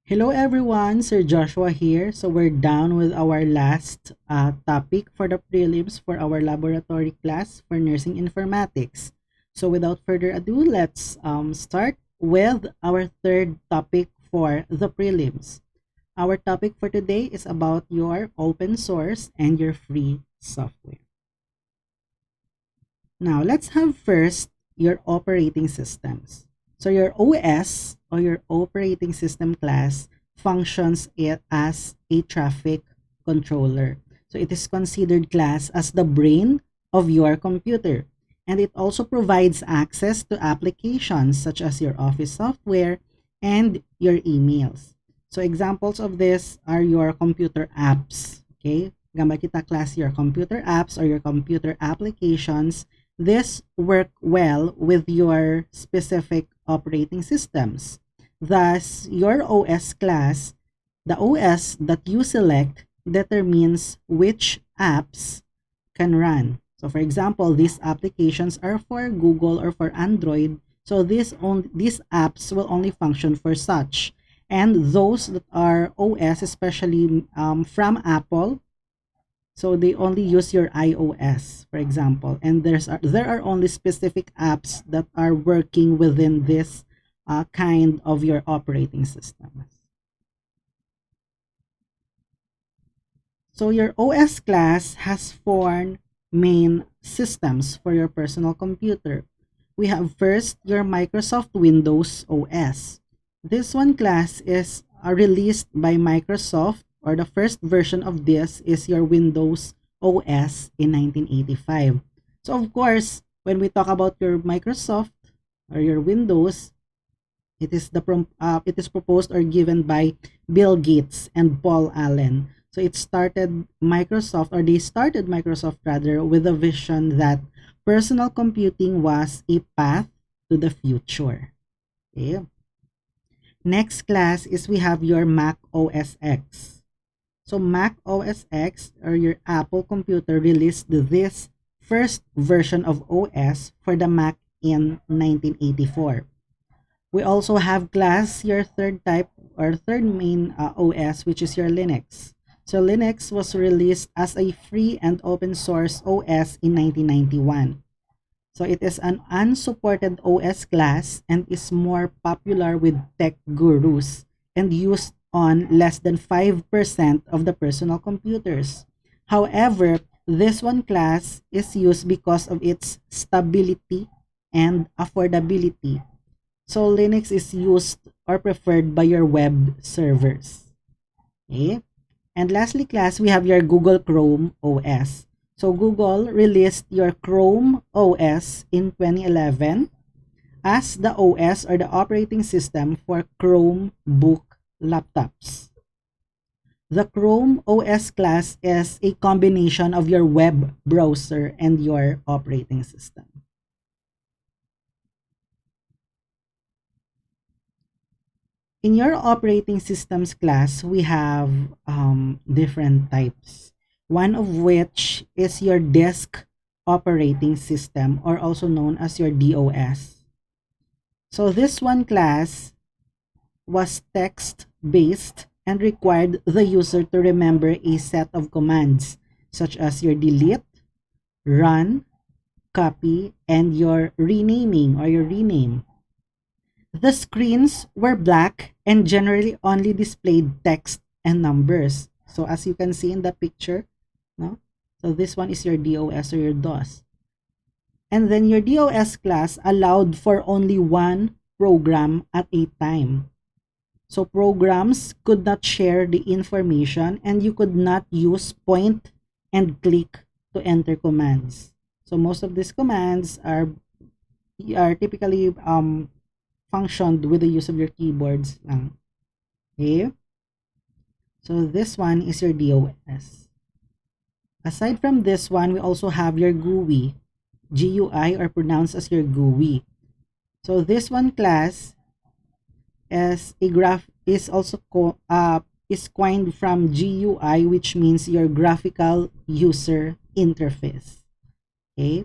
Hello everyone, Sir Joshua here. So we're done with our last topic for the prelims for our laboratory class for nursing informatics. So without further ado, let's start with our third topic for the prelims. Our topic for today is about your open source and your free software. Now let's have first your operating systems. So your OS or your operating system class functions it as a traffic controller. So it is considered class as the brain of your computer. And it also provides access to applications such as your office software and your emails. So examples of this are your computer apps. Okay? Gambar kita class your computer apps or your computer applications. This work well with your specific operating systems. Thus, your OS class, the OS that you select determines which apps can run. So for example, these applications are for Google or for Android. So these apps will only function for such. And those that are OS, especially from Apple, so they only use your iOS, for example, and there are only specific apps that are working within this kind of your operating system. So your OS class has four main systems for your personal computer. We have first your Microsoft Windows OS. This one class is released by Microsoft, or the first version of this is your Windows OS in 1985. So of course, when we talk about your Microsoft or your Windows, it is proposed or given by Bill Gates and Paul Allen. So they started Microsoft rather with a vision that personal computing was a path to the future. Okay. Next class is we have your Mac OS X. So Mac OS X or your Apple computer released this first version of OS for the Mac in 1984. We also have class your third type or third main OS, which is your Linux. So Linux was released as a free and open source OS in 1991. So it is an unsupported OS class and is more popular with tech gurus and used on less than 5% of the personal computers. However, this one class is used because of its stability and affordability. So Linux is used or preferred by your web servers. Okay? And lastly, class, we have your Google Chrome OS. So Google released your Chrome OS in 2011 as the OS or the operating system for Chromebook laptops. The Chrome OS class is a combination of your web browser and your operating system. In your operating systems class, we have different types. One of which is your disk operating system, or also known as your DOS. So this one class was text-based and required the user to remember a set of commands such as your delete, run, copy, and your renaming or your rename. The screens were black and generally only displayed text and numbers. So as you can see in the picture, no? So this one is your DOS or your DOS. And then your DOS class allowed for only one program at a time. So programs could not share the information and you could not use point and click to enter commands. So most of these commands are typically functioned with the use of your keyboards lang. Okay? So this one is your DOS. Aside from this one, we also have your GUI, GUI, or pronounced as your GUI. So this one class is coined from GUI, which means your graphical user interface. Okay?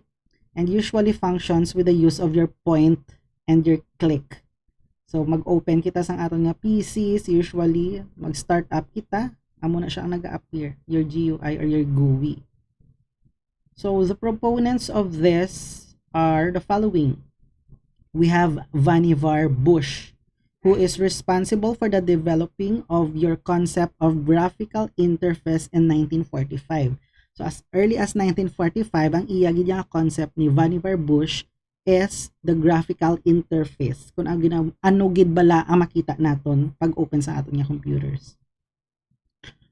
And usually functions with the use of your point and your click. So mag-open kita sa aton nga PCs, usually mag-start up kita, amo na siya ang nag-appear, your GUI or your GUI. So the proponents of this are the following. We have Vannevar Bush, who is responsible for the developing of your concept of graphical interface in 1945. So as early as 1945, ang iyagi niya concept ni Vannevar Bush is the graphical interface. Kung ano gid bala ang makita naton pag open sa aton nga computers.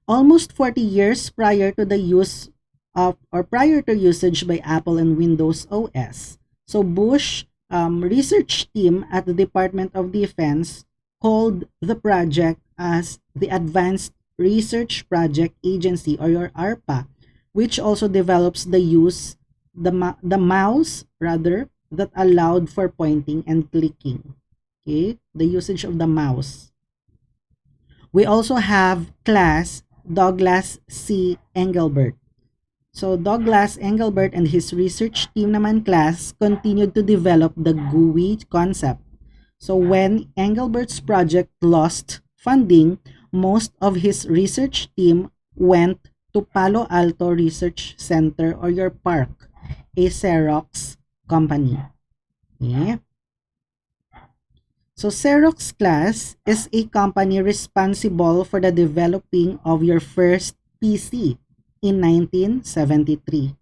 Almost 40 years prior to the use of or prior to usage by Apple and Windows OS. So Bush research team at the Department of Defense called the project as the Advanced Research Project Agency or your ARPA, which also develops the mouse rather that allowed for pointing and clicking. Okay, the usage of the mouse. We also have class Douglas C. Engelbert. So Douglas Engelbert and his research team naman class continued to develop the GUI concept. So when Engelbert's project lost funding, most of his research team went to Palo Alto Research Center or your PARC, a Xerox company. Yeah. So Xerox class is a company responsible for the developing of your first PC in 1973.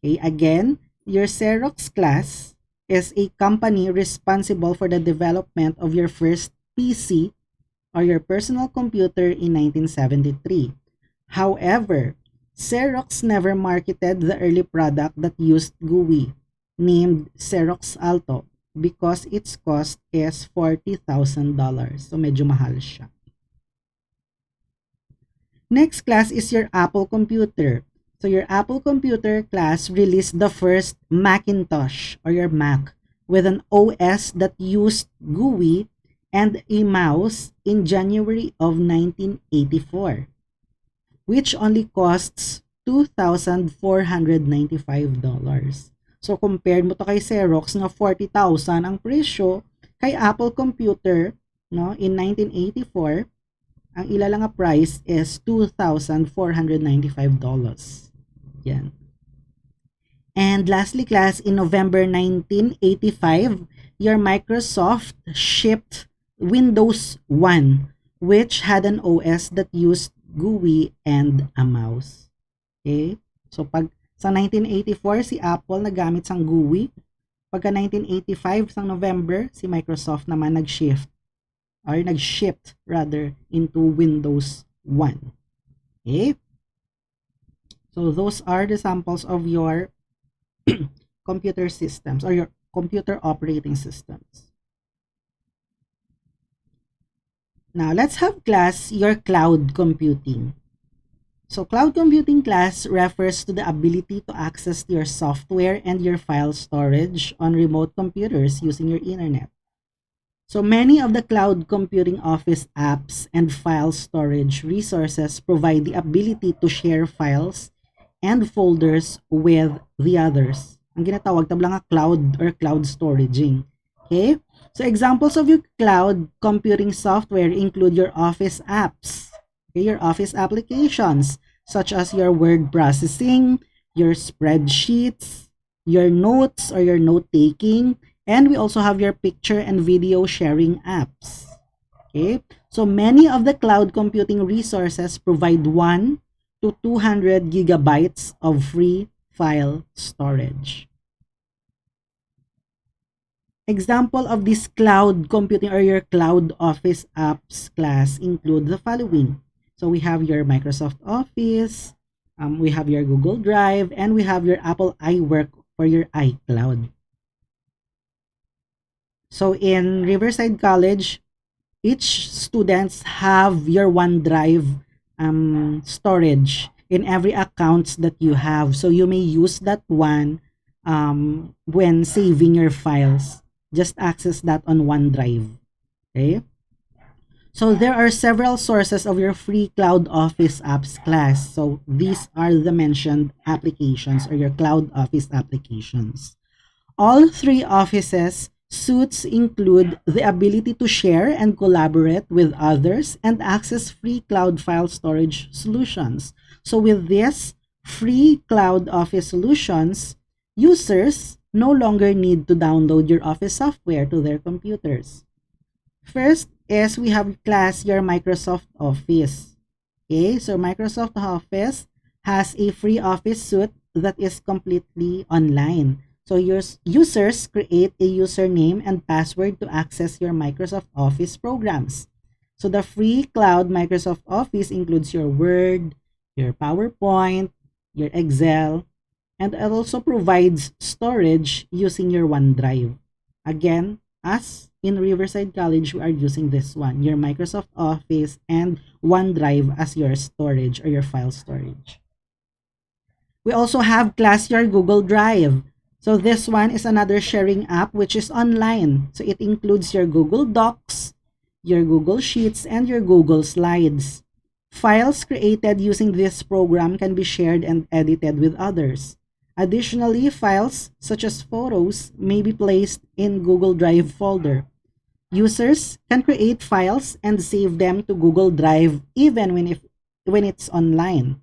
Okay, again, your Xerox class is a company responsible for the development of your first PC or your personal computer in 1973. However, Xerox never marketed the early product that used GUI, named Xerox Alto, because its cost is $40,000. So medyo mahal siya. Next class is your Apple computer. So your Apple computer class released the first Macintosh or your Mac with an OS that used GUI and a mouse in January of 1984, which only costs $2,495. So compared mo to kay Xerox nga 40,000 ang presyo, kay Apple computer no in 1984 ang ila lang nga price is $2,495. Yan. And lastly class, in November 1985, your Microsoft shipped Windows 1, which had an OS that used GUI and a mouse. Okay? So pag sa 1984 si Apple nagamit sang GUI, pagka 1985 sang November si Microsoft naman nag-shift rather into Windows 1. Okay? So those are the samples of your computer systems or your computer operating systems. Now, let's have class your cloud computing. So cloud computing class refers to the ability to access your software and your file storage on remote computers using your internet. So many of the cloud computing office apps and file storage resources provide the ability to share files and folders with the others. Ang ginatawag tabla nga cloud or cloud storaging. Okay? So examples of your cloud computing software include your office apps, okay, your office applications such as your word processing, your spreadsheets, your notes or your note-taking, and we also have your picture and video sharing apps. Okay? So many of the cloud computing resources provide 1 to 200 gigabytes of free file storage. Example of this cloud computing or your cloud office apps class include the following. So we have your Microsoft Office, we have your Google Drive, and we have your Apple iWork for your iCloud. So in Riverside College, each students have your OneDrive storage in every accounts that you have. So you may use that one when saving your files. Just access that on OneDrive. Okay? So there are several sources of your free cloud office apps class. So these are the mentioned applications or your cloud office applications. All three offices Suites include the ability to share and collaborate with others and access free cloud file storage solutions. So with this free cloud office solutions, users no longer need to download your office software to their computers. First is we have class your Microsoft Office. Okay, so Microsoft Office has a free office suite that is completely online. So your users create a username and password to access your Microsoft Office programs. So the free cloud Microsoft Office includes your Word, your PowerPoint, your Excel, and it also provides storage using your OneDrive. Again, as in Riverside College, we are using this one, your Microsoft Office and OneDrive as your storage or your file storage. We also have class your Google Drive. So this one is another sharing app which is online. So it includes your Google Docs, your Google Sheets, and your Google Slides. Files created using this program can be shared and edited with others. Additionally, files such as photos may be placed in Google Drive folder. Users can create files and save them to Google Drive even when it's online.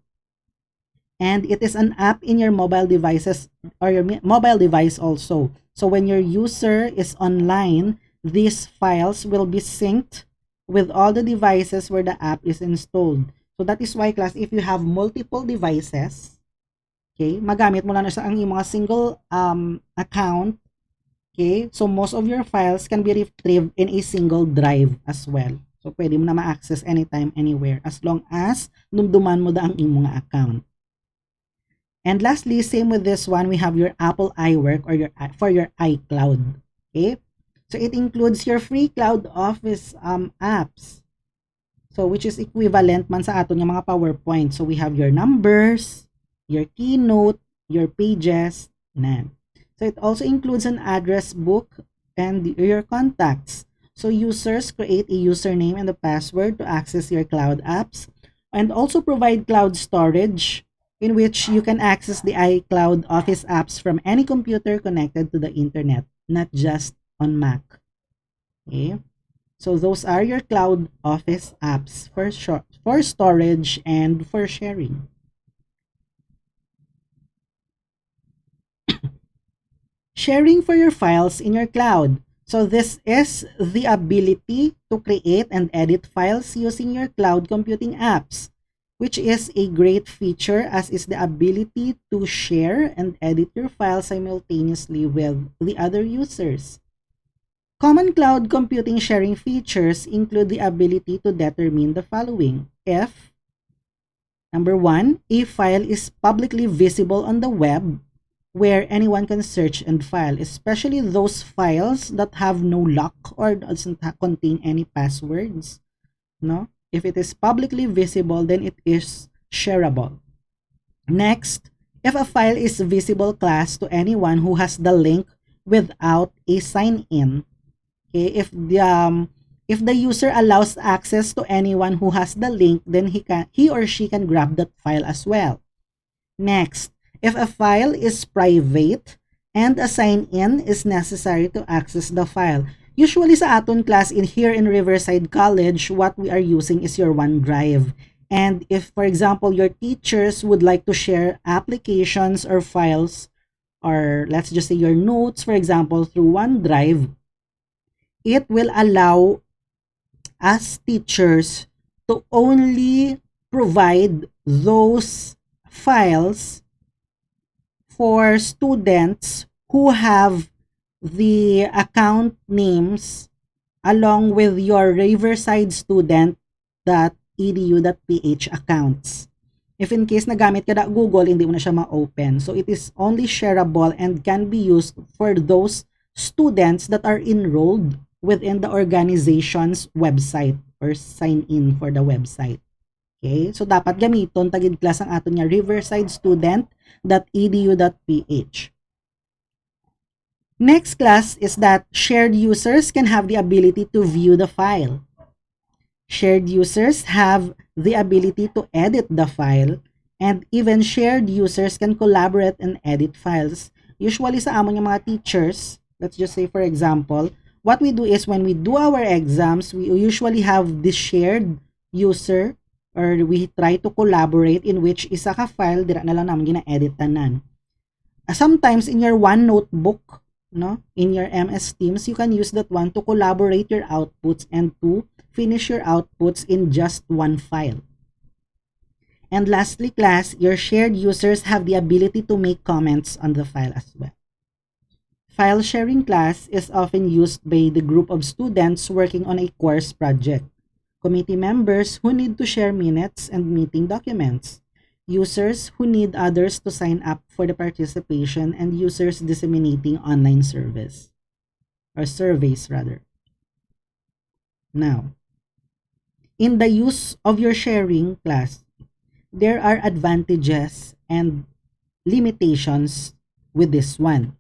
And it is an app in your mobile devices or your mobile device also. So when your user is online, these files will be synced with all the devices where the app is installed. So that is why, class, if you have multiple devices, okay, magamit mo lang sa ang mga single account, okay, so most of your files can be retrieved in a single drive as well. So pwede mo na ma-access anytime, anywhere, as long as dumduman mo da ang imong account. And lastly, same with this one, we have your Apple iWork or for your iCloud. Okay? So it includes your free cloud office apps. So which is equivalent man sa aton yung mga PowerPoint. So we have your numbers, your keynote, your pages, na. So it also includes an address book and your contacts. So users create a username and a password to access your cloud apps and also provide cloud storage in which you can access the iCloud Office apps from any computer connected to the internet, not just on Mac. Okay? So those are your cloud Office apps for storage and for sharing. Sharing for your files in your cloud. So this is the ability to create and edit files using your cloud computing apps, which is a great feature as is the ability to share and edit your files simultaneously with the other users. Common cloud computing sharing features include the ability to determine the following. If, number 1, a file is publicly visible on the web where anyone can search and file, especially those files that have no lock or doesn't contain any passwords. No? If it is publicly visible, then it is shareable. Next, if a file is visible class to anyone who has the link without a sign-in, okay, if the user allows access to anyone who has the link, then he or she can grab that file as well. Next, if a file is private and a sign-in is necessary to access the file. Usually sa aton class here in Riverside College, what we are using is your OneDrive. And if, for example, your teachers would like to share applications or files, or let's just say your notes, for example, through OneDrive, it will allow us teachers to only provide those files for students who have the account names along with your Riverside student.edu.ph accounts. If in case nagamit ka na Google, hindi mo na siya ma-open. So it is only shareable and can be used for those students that are enrolled within the organization's website or sign in for the website. Okay? So dapat gamiton tagid class ang aton nga Riverside student.edu.ph. Next class is that shared users can have the ability to view the file. Shared users have the ability to edit the file, and even shared users can collaborate and edit files. Usually sa amon yung mga teachers, let's just say, for example, what we do is when we do our exams, we usually have this shared user, or we try to collaborate in which isa ka file dira na lang namin gina-edit tanan. Sometimes in your one notebook, no, in your MS Teams, you can use that one to collaborate your outputs and to finish your outputs in just one file. And lastly, class, your shared users have the ability to make comments on the file as well. File sharing, class, is often used by the group of students working on a course project, committee members who need to share minutes and meeting documents, users who need others to sign up for the participation, and users disseminating online surveys. Now, in the use of your sharing, class, there are advantages and limitations with this one.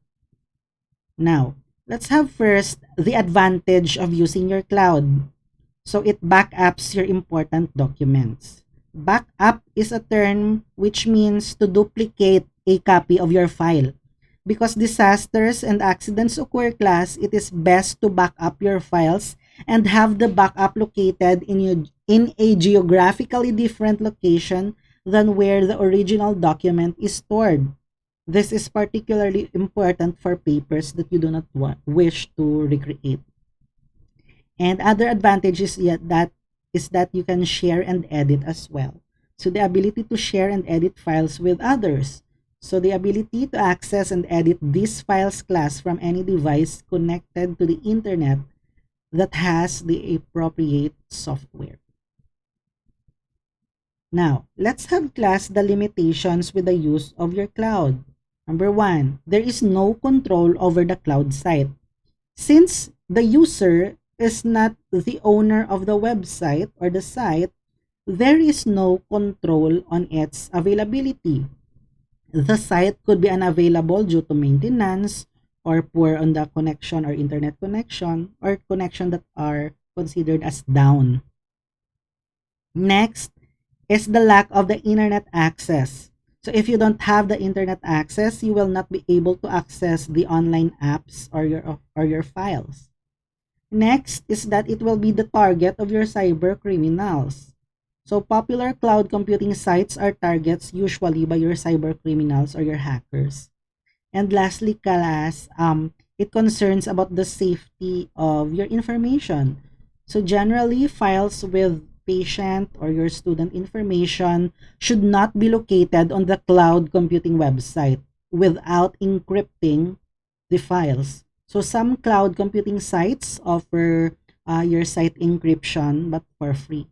Now, let's have first the advantage of using your cloud. So it backups your important documents. Backup is a term which means to duplicate a copy of your file. Because disasters and accidents occur, class, it is best to back up your files and have the backup located in a geographically different location than where the original document is stored. This is particularly important for papers that you do not wish to recreate. And other advantages is that you can share and edit as well. So the ability to share and edit files with others. So the ability to access and edit these files, class, from any device connected to the internet that has the appropriate software. Now, let's have, class, the limitations with the use of your cloud. Number 1, there is no control over the cloud site. Since the user is not the owner of the website or the site, there is no control on its availability. The site could be unavailable due to maintenance or poor on the connection or internet connection or connection that are considered as down. Next is the lack of the internet access. So if you don't have the internet access, you will not be able to access the online apps or your files. Next is that it will be the target of your cyber criminals. So popular cloud computing sites are targets usually by your cyber criminals or your hackers. And lastly, class, it concerns about the safety of your information. So generally, files with patient or your student information should not be located on the cloud computing website without encrypting the files. So some cloud computing sites offer your site encryption, but for free.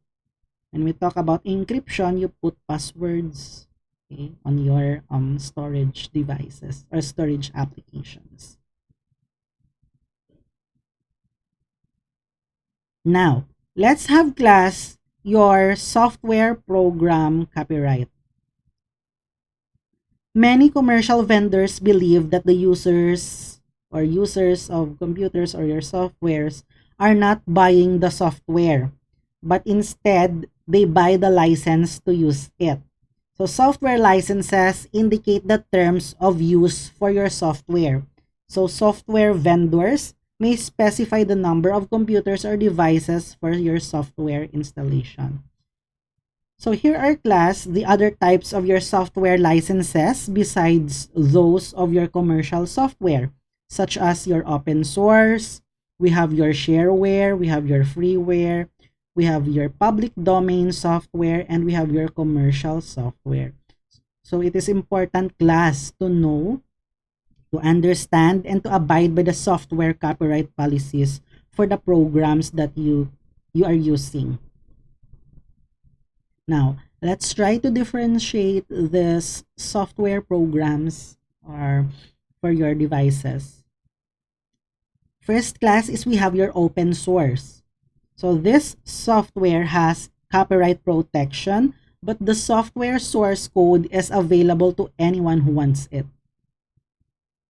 When we talk about encryption, you put passwords, okay, on your storage devices or storage applications. Now, let's have, class, your software program copyright. Many commercial vendors believe that the users of computers or your softwares are not buying the software, but instead they buy the license to use it. So software licenses indicate the terms of use for your software. So software vendors may specify the number of computers or devices for your software installation. So here are, class, the other types of your software licenses besides those of your commercial software, such as your open source, we have your shareware, we have your freeware, we have your public domain software, and we have your commercial software. So it is important, class, to know, to understand, and to abide by the software copyright policies for the programs that you are using. Now, let's try to differentiate these software programs or for your devices. First, class, is we have your open source. So this software has copyright protection, but the software source code is available to anyone who wants it.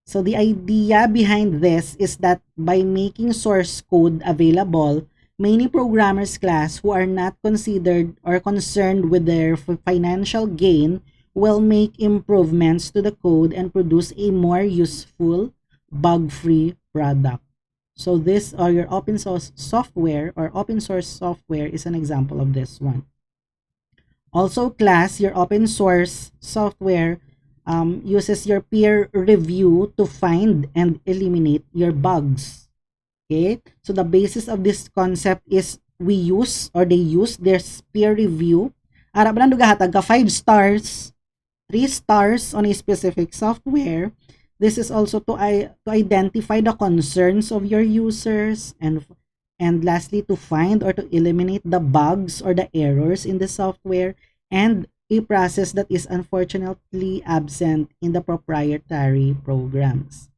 So the idea behind this is that by making source code available, many programmers, class, who are not considered or concerned with their financial gain will make improvements to the code and produce a more useful, bug-free product. So this or your open source software or open source software is an example of this one. Also, class, your open source software uses your peer review to find and eliminate your bugs. Okay, so the basis of this concept is they use their peer review. Ara ba gahatag ka 5 stars, 3 stars on a specific software. This is also to identify the concerns of your users and lastly to find or to eliminate the bugs or the errors in the software and a process that is unfortunately absent in the proprietary programs.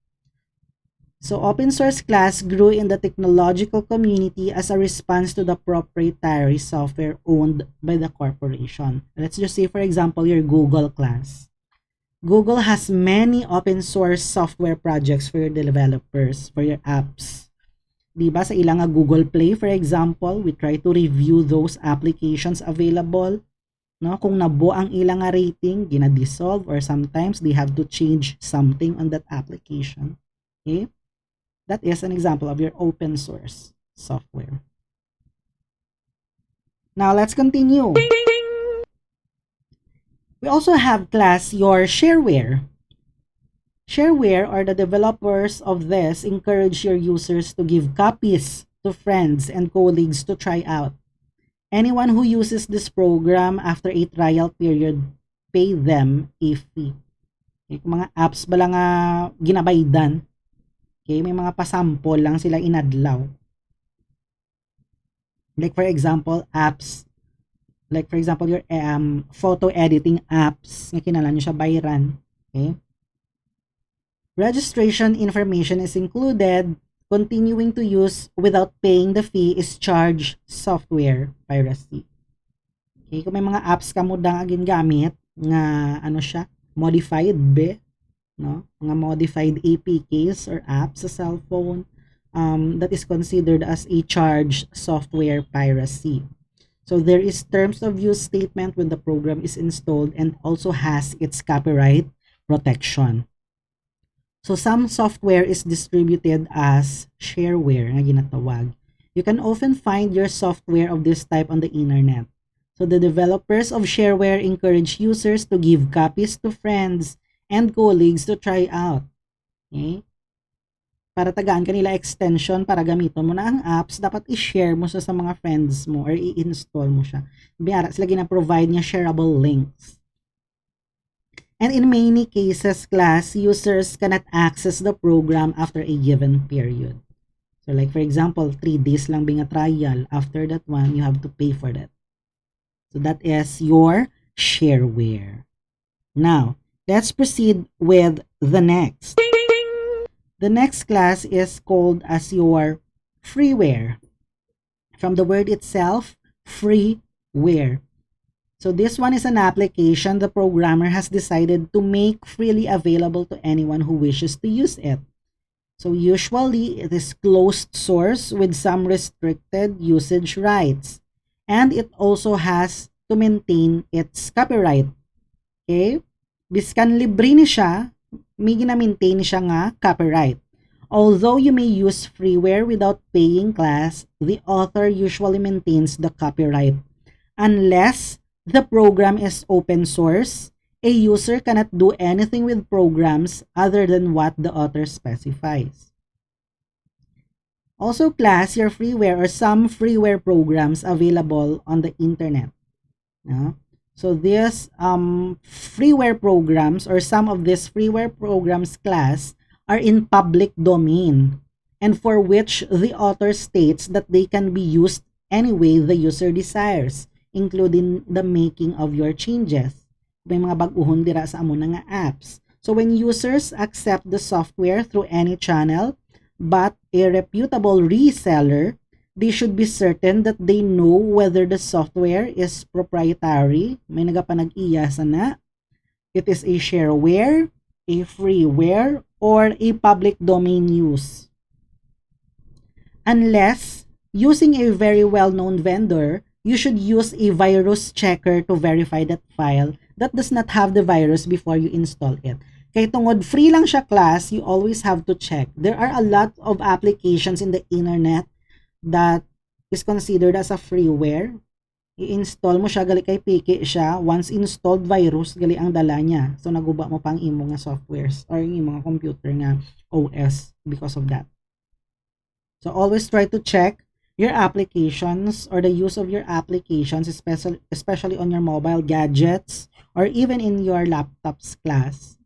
So open source class grew in the technological community as a response to the proprietary software owned by the corporation. Let's just say, for example, your Google class. Google has many open source software projects for your developers, for your apps. Diba sa ilang Google Play, for example, we try to review those applications available. No, kung nabo ang ilang rating, gina-dissolve or sometimes they have to change something on that application. Okay? That is an example of your open source software. Now, let's continue. We also have class your Shareware. Shareware or the developers of this encourage your users to give copies to friends and colleagues to try out. Anyone who uses this program after a trial period, pay them a fee. Okay, kung mga apps ba lang ginabaydan, okay, may mga pasample lang sila inadlaw. Like for example, apps. Like for example, your photo editing apps na kinala nyo siya bayran. Okay? Registration information is included. Continuing to use without paying the fee is charged software piracy. Okay? Kung may mga apps ka mo dang agin gamit nga siya, modified no? Mga modified APKs or apps sa cellphone, that is considered as a charged software piracy. So there is terms of use statement when the program is installed and also has its copyright protection. So some software is distributed as shareware nga ginatawag. You can often find your software of this type on the internet. So the developers of shareware encourage users to give copies to friends and colleagues to try out. Okay? Para tagaan kanila extension para gamiton mo na ang apps, dapat i-share mo siya sa mga friends mo or i-install mo siya. Biyara sila gina-provide niya shareable links. And in many cases, class, users cannot access the program after a given period. So like for example, 3 days lang being a trial. After that one, you have to pay for that. So that is your shareware. Now, let's proceed with the next. The next class is called as your freeware. From the word itself, freeware. So this one is an application the programmer has decided to make freely available to anyone who wishes to use it. So usually it is closed source with some restricted usage rights. And it also has to maintain its copyright. Okay? Biskan libre ni siya, may gina-maintain siya nga copyright. Although you may use freeware without paying, class, the author usually maintains the copyright. Unless the program is open source, a user cannot do anything with programs other than what the author specifies. Also, class, your freeware or some freeware programs available on the internet. No? So these freeware programs or some of these freeware programs, class, are in public domain and for which the author states that they can be used any way the user desires, including the making of your changes. May mga bag-uhon dira sa amo nga apps. So when users accept the software through any channel but a reputable reseller, they should be certain that they know whether the software is proprietary, may nagapanag-iya sana, it is a shareware, a freeware, or a public domain use. Unless using a very well-known vendor, you should use a virus checker to verify that file that does not have the virus before you install it. Kay tungod free lang siya class, you always have to check. There are a lot of applications in the internet that is considered as a freeware. I-install mo siya, gali kay piki siya. Once installed, virus, gali ang dala niya. So, naguba mo pang imo nga softwares or yung mga computer nga OS because of that. So, always try to check your applications or the use of your applications, especially on your mobile gadgets or even in your laptop's class.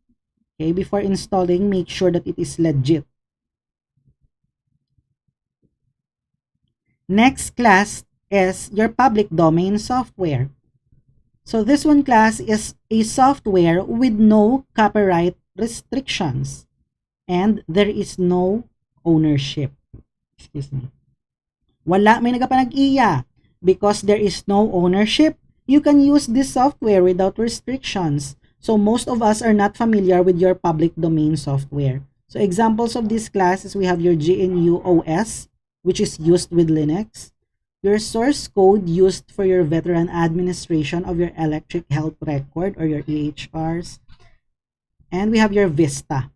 Okay, before installing, make sure that it is legit. Next class is your public domain software. So this one class is a software with no copyright restrictions and there is no ownership. Excuse me. Wala may nagapanag-iya because there is no ownership. You can use this software without restrictions. So most of us are not familiar with your public domain software. So examples of this class is we have your GNU OS, which is used with Linux, your source code used for your veteran administration of your electric health record or your EHRs, and we have your Vista.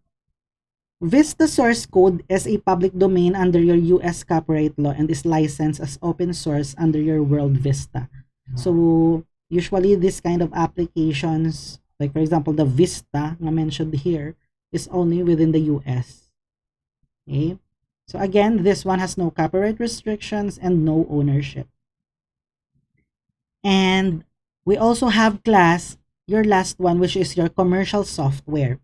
Vista source code is a public domain under your US copyright law and is licensed as open source under your World Vista. So usually this kind of applications, like for example the Vista nga mentioned here, is only within the US. Okay? So again, this one has no copyright restrictions and no ownership. And we also have class, your last one, which is your commercial software.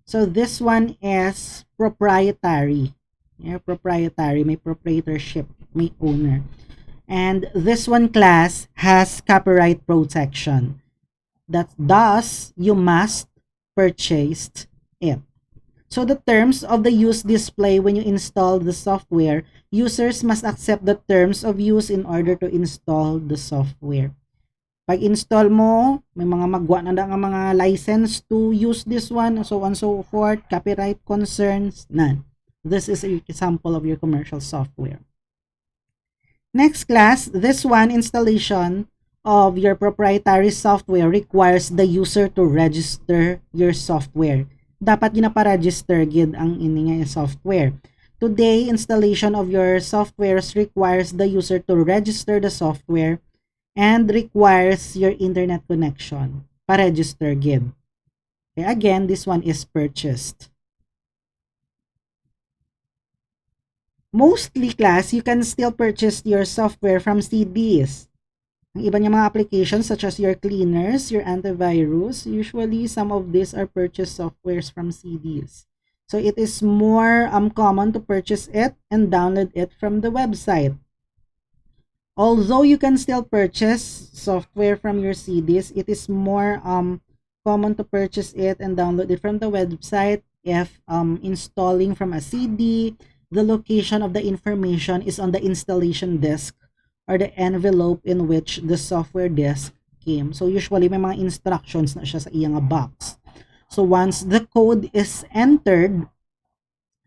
So this one is proprietary. Yeah, proprietary, may proprietorship, may owner. And this one class has copyright protection. That thus you must purchase it. So the terms of the use display when you install the software, users must accept the terms of use in order to install the software. Pag install mo, may mga magwa na nga mga license to use this one, so on so forth, copyright concerns, none. This is an example of your commercial software. Next class, this one, installation of your proprietary software requires the user to register your software. Dapat ginapa-register gid ang ini nga software. Today, installation of your softwares requires the user to register the software and requires your internet connection. Pa-register gid. Okay, again, this one is purchased. Mostly class, you can still purchase your software from CDs. Ang iba niya mga applications such as your cleaners, your antivirus, usually some of these are purchased softwares from CDs. So it is more common to purchase it and download it from the website. Although you can still purchase software from your CDs, it is more common to purchase it and download it from the website if installing from a CD, the location of the information is on the installation disk or the envelope in which the software disk came. So usually may mga instructions na siya sa iyang box. So once the code is entered,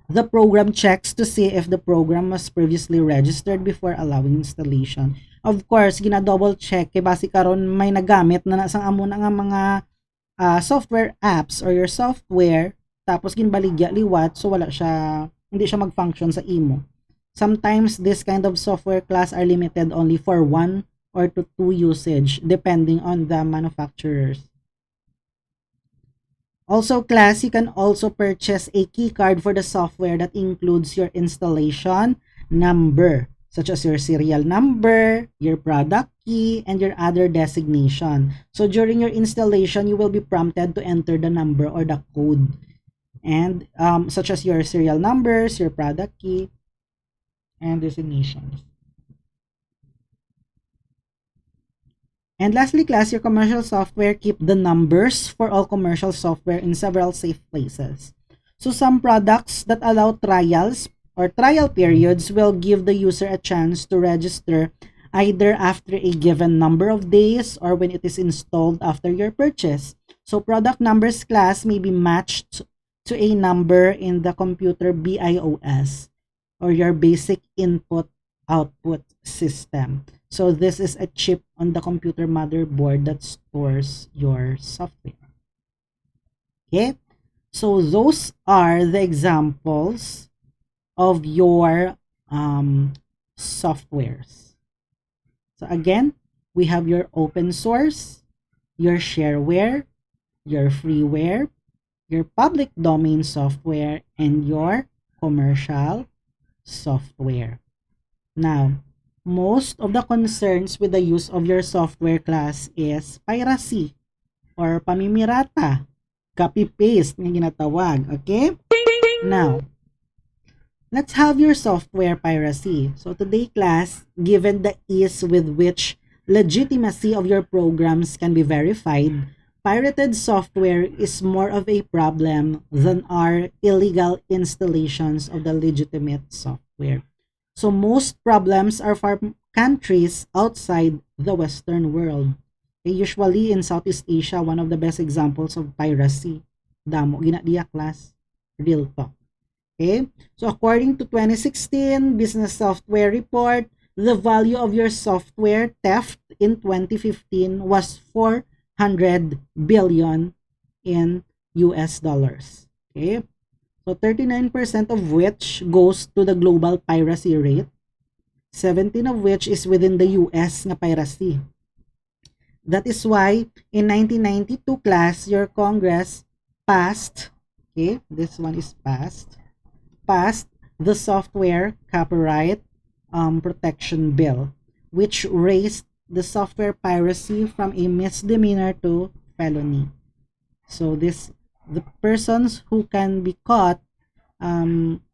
the program checks to see if the program was previously registered before allowing installation. Of course, gina-double check kay basi karon may nagamit na sa amo na nga mga software apps or your software tapos ginbaligya liwat so wala siya, hindi siya mag-function sa imo. Sometimes this kind of software class are limited only for 1 or to 2 usage depending on the manufacturers. Also class, you can also purchase a key card for the software that includes your installation number, such as your serial number, your product key, and your other designation. So during your installation, you will be prompted to enter the number or the code, and such as your serial numbers, your product key, and designations. And lastly, class, your commercial software keep the numbers for all commercial software in several safe places. So some products that allow trials or trial periods will give the user a chance to register either after a given number of days or when it is installed after your purchase. So product numbers class may be matched to a number in the computer BIOS or your basic input-output system. So this is a chip on the computer motherboard that stores your software. Okay? So those are the examples of your softwares. So again, we have your open source, your shareware, your freeware, your public domain software, and your commercial software. Now, most of the concerns with the use of your software class is piracy or pamimirata, copy-paste na ginatawag, okay? Now, let's have your software piracy. So today class, given the ease with which legitimacy of your programs can be verified, pirated software is more of a problem than our illegal installations of the legitimate software. So most problems are from countries outside the Western world. Usually in Southeast Asia, one of the best examples of piracy. Damo, ginadiya class, real talk. Okay, so according to 2016 Business Software Report, the value of your software theft in 2015 was 400 billion in US dollars. Okay, so 39% of which goes to the global piracy rate, 17 of which is within the US na piracy. That is why in 1992 class, your Congress passed, okay, this one is passed the Software Copyright Protection Bill, which raised the software piracy from a misdemeanor to felony. So the persons who can be caught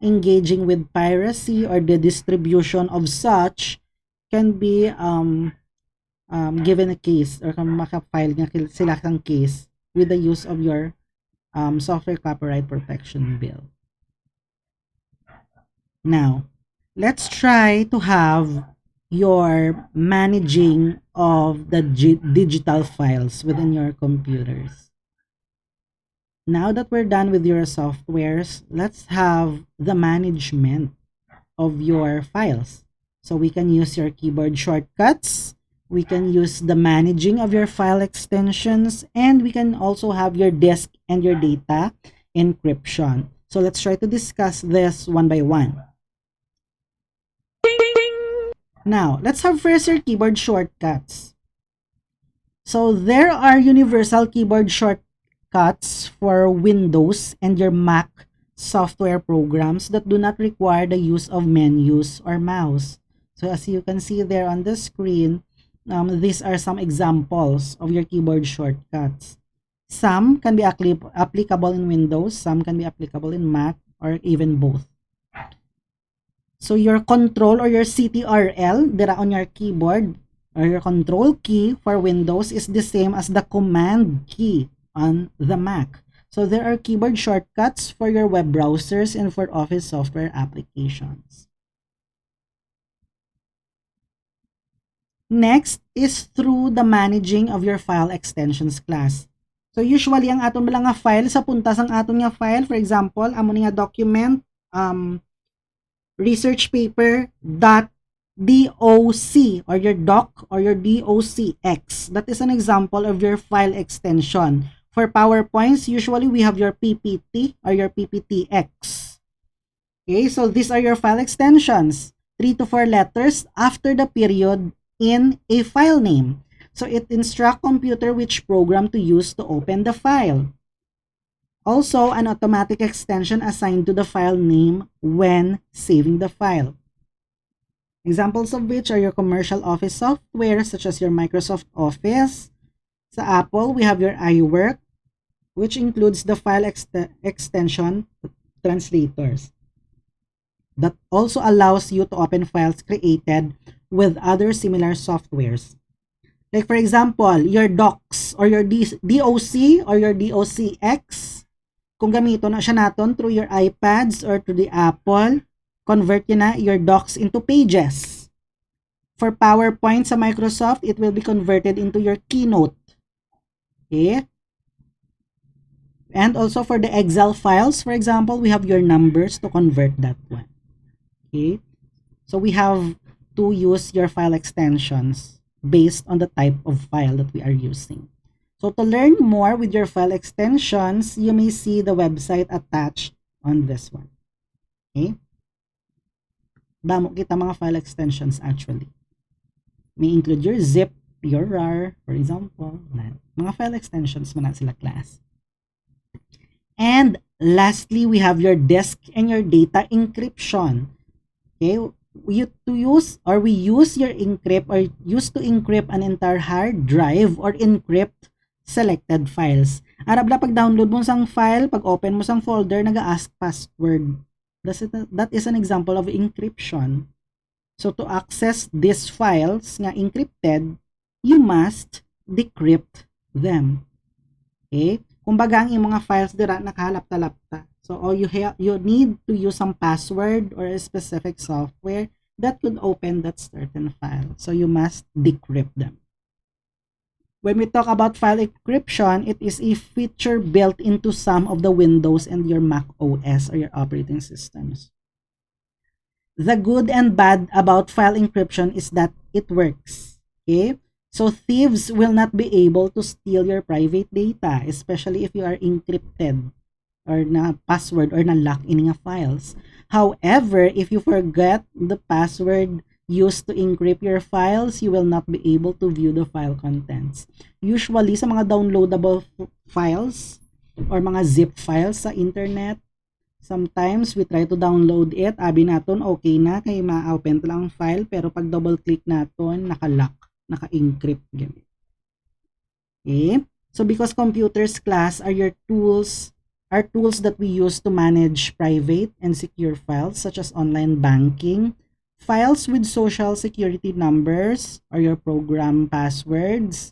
engaging with piracy or the distribution of such can be given a case or makafile nga sila kang case with the use of your Software Copyright Protection Bill. Now, let's try to have your managing of the digital files within your computers. Now that we're done with your softwares, let's have the management of your files. So we can use your keyboard shortcuts, we can use the managing of your file extensions, and we can also have your disk and your data encryption. So let's try to discuss this one by one. Now, let's have first your keyboard shortcuts. So there are universal keyboard shortcuts for Windows and your Mac software programs that do not require the use of menus or mouse. So as you can see there on the screen, these are some examples of your keyboard shortcuts. Some can be applicable in Windows, some can be applicable in Mac, or even both. So your control or your CTRL dira on your keyboard or your control key for Windows is the same as the command key on the Mac. So there are keyboard shortcuts for your web browsers and for Office software applications. Next is through the managing of your file extensions class. So usually ang aton mga file sa puntas ang aton nga file, for example, amo nga document research paper .doc or your doc or your docx. That is an example of your file extension. For PowerPoints, usually we have your PPT or your PPTX. Okay, so these are your file extensions. 3 to 4 letters after the period in a file name. So it instructs computer which program to use to open the file. Also, an automatic extension assigned to the file name when saving the file. Examples of which are your commercial Office software such as your Microsoft Office. Sa Apple, we have your iWork, which includes the file extension translators. That also allows you to open files created with other similar softwares. Like for example, your docs or your DOC or your DOCX, kung gamito na siya naton through your iPads or through the Apple, convert yun na your docs into pages. For PowerPoint sa Microsoft, it will be converted into your Keynote. Okay? And also for the Excel files, for example, we have your numbers to convert that one. Okay? So we have to use your file extensions based on the type of file that we are using. So to learn more with your file extensions, you may see the website attached on this one. Okay? Damo kita mga file extensions actually. May include your zip, your RAR, for example. Mga file extensions man na sila class. And lastly, we have your disk and your data encryption. Okay? We use your encrypt or use to encrypt an entire hard drive or encrypt selected files. Arab la pag download mo sang file, pag open mo sang folder, naga-ask password. That is an example of encryption. So to access these files nga encrypted, you must decrypt them. Okay? Kumbaga ang mga files dira nakahalapta-lapta. So all you need to use some password or a specific software that could open that certain file. So you must decrypt them. When we talk about file encryption, it is a feature built into some of the Windows and your Mac OS or your operating systems. The good and bad about file encryption is that it works. Okay? So thieves will not be able to steal your private data, especially if you are encrypted or na password or na lock in nga files. However, if you forget the password used to encrypt your files, you will not be able to view the file contents. Usually, sa mga downloadable files or mga zip files sa internet, sometimes we try to download it, abi naton okay na, kay ma-open lang ang file, pero pag double-click naton, naka-lock, naka-encrypt. Okay? So, because computers class are tools that we use to manage private and secure files, such as online banking, files with social security numbers or your program passwords,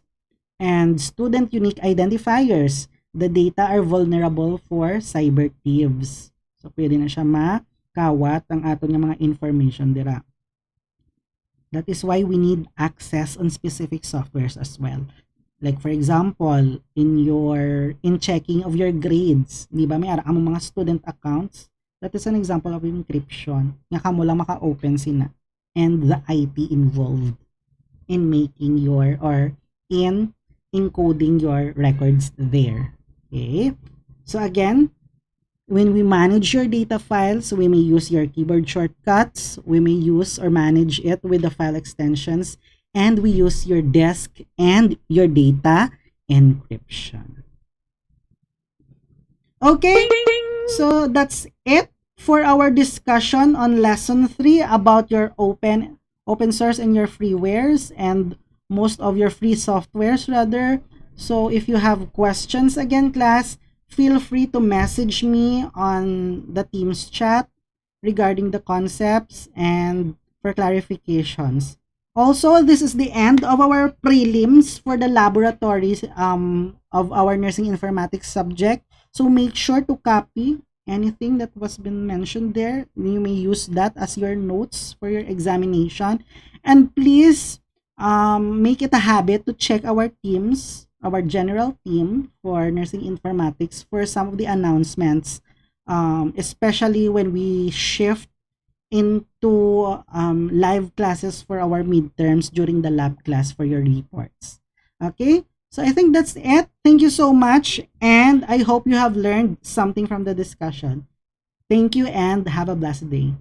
and student unique identifiers. The data are vulnerable for cyber thieves. So, pwede na siya makawat ang aton nga mga information dira. That is why we need access on specific softwares as well. Like for example, in checking of your grades, di ba may ara ang mga student accounts. That is an example of encryption. Nga kamo lang maka-open sina. And the IT involved in making in encoding your records there. Okay? So again, when we manage your data files, we may use your keyboard shortcuts. We may use or manage it with the file extensions. And we use your disk and your data encryption. Okay? So that's it for our discussion on lesson 3 about your open source and your freewares and most of your free softwares rather. So if you have questions again class, feel free to message me on the Teams chat regarding the concepts and for clarifications. Also, this is the end of our prelims for the laboratories of our nursing informatics subject. So make sure to copy anything that was been mentioned there. You may use that as your notes for your examination. And please make it a habit to check our teams, our general team for nursing informatics for some of the announcements, especially when we shift into live classes for our midterms during the lab class for your reports. Okay? So I think that's it. Thank you so much, and I hope you have learned something from the discussion. Thank you and have a blessed day.